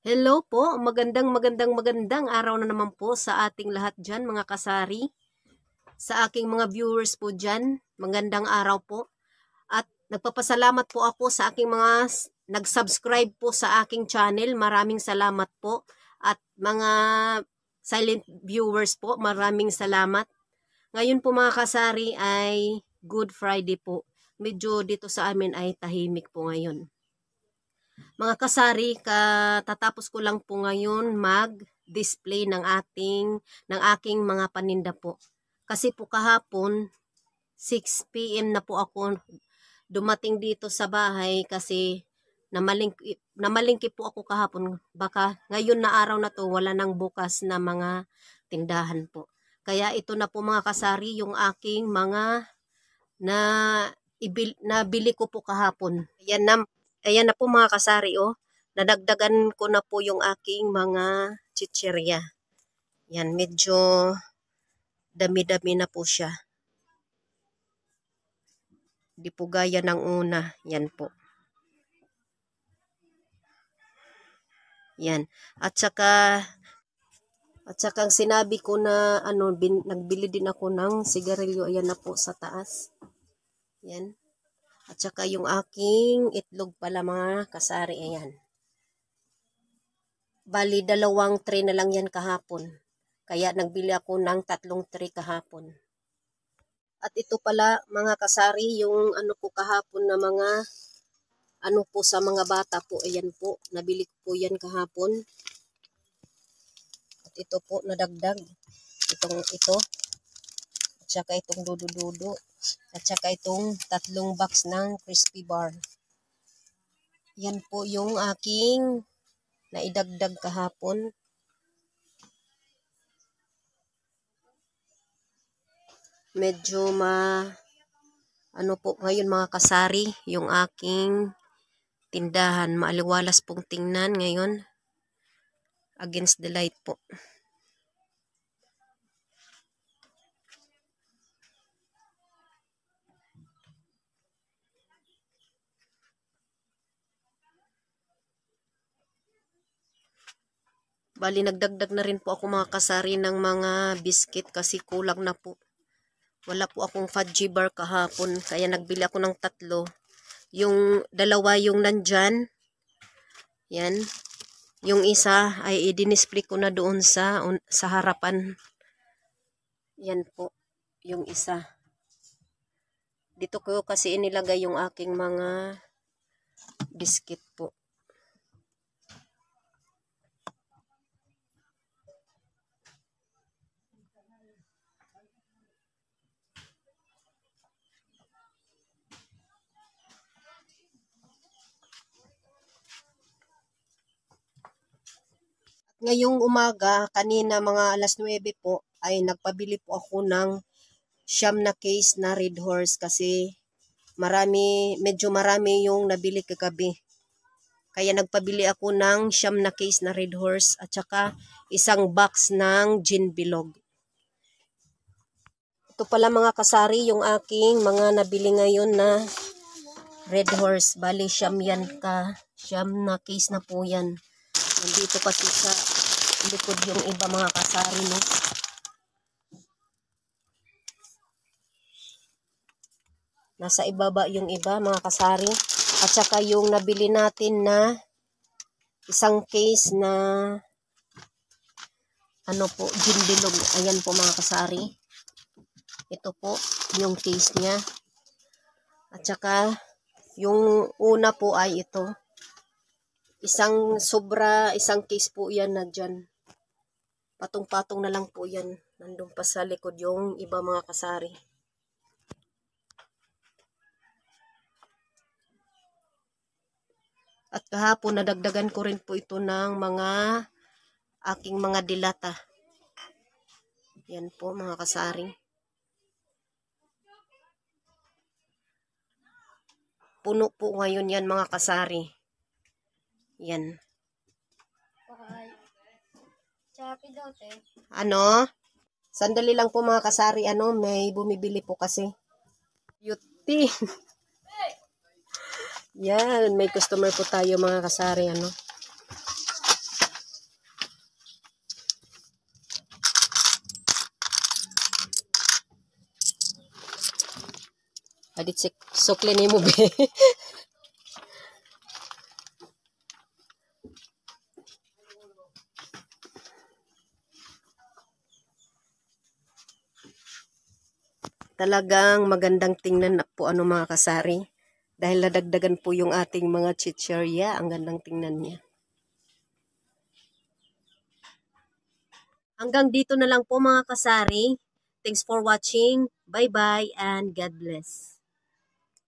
Hello po, magandang araw na naman po sa ating lahat dyan mga kasari. Sa aking mga viewers po dyan, magandang araw po. At nagpapasalamat po ako sa aking mga nag-subscribe po sa aking channel. Maraming salamat po. At mga silent viewers po, maraming salamat. Ngayon po mga kasari ay Good Friday po. Medyo dito sa amin ay tahimik po ngayon. Mga kasari, katatapos ko lang po ngayon mag-display ng aking mga paninda po. Kasi po kahapon 6 PM na po ako dumating dito sa bahay kasi namalingki po ako kahapon. Baka ngayon na araw na to wala nang bukas na mga tindahan po. Kaya ito na po mga kasari yung aking mga nabili ko po kahapon. Ayan na po mga kasari, oh. Nadagdagan ko na po yung aking mga chichirya. Yan, medyo dami-dami na po siya. Di po gaya ng una. Yan po. Yan. At saka sinabi ko na nagbili din ako ng sigarilyo. Ayan na po sa taas. Yan. At saka yung aking itlog pala mga kasari. Ayan. Bali, 2 tray na lang yan kahapon. Kaya nagbili ako ng 3 tray kahapon. At ito pala mga kasari, yung po kahapon na mga po sa mga bata po. Ayan po, nabili ko po yan kahapon. At ito po, nadagdag. Ito. At saka itong dudu-dudu. At saka itong 3 box ng crispy bar. Yan po yung aking naidagdag kahapon. Medyo po ngayon mga kasari, yung aking tindahan. Maaliwalas pong tingnan ngayon. Against the light po. Bali, nagdagdag na rin po ako mga kasari ng mga biscuit kasi kulang na po. Wala po akong fudgy bar kahapon. Kaya nagbili ako ng 3. Yung 2 yung nandyan. Yan. Yung isa ay i-display ko na doon sa harapan. Yan po. Yung isa. Dito ko kasi inilagay yung aking mga biscuit po. Ngayong umaga, kanina mga alas 9 po, ay nagpabili po ako ng 9 na case na Red Horse kasi medyo marami yung nabili kagabi. Kaya nagpabili ako ng 9 na case na Red Horse at saka 1 box ng gin bilog. Ito pala mga kasari yung aking mga nabili ngayon na Red Horse. Bali 9 na case na po yan. Nandito kasi sa likod yung iba mga kasari, no? Nasa ibaba yung iba mga kasari. At saka yung nabili natin na 1 case na gin bilog. Ayan po mga kasari. Ito po yung case niya. At saka yung una po ay ito. 1 case po yan na dyan. Patong-patong na lang po yan. Nandun pa sa likod yung iba mga kasari. At kahapon nadagdagan ko rin po ito ng mga aking mga dilata. Yan po mga kasari. Puno po ngayon yan mga kasari. Yan. Sandali lang po mga kasari, may bumibili po kasi. Beauty. Yan, may customer po tayo mga kasari, Adit sukli ni mo, be. Talagang magandang tingnan na po ano mga kasari. Dahil nadagdagan po yung ating mga chichirya. Ang gandang tingnan niya. Hanggang dito na lang po mga kasari. Thanks for watching. Bye-bye and God bless.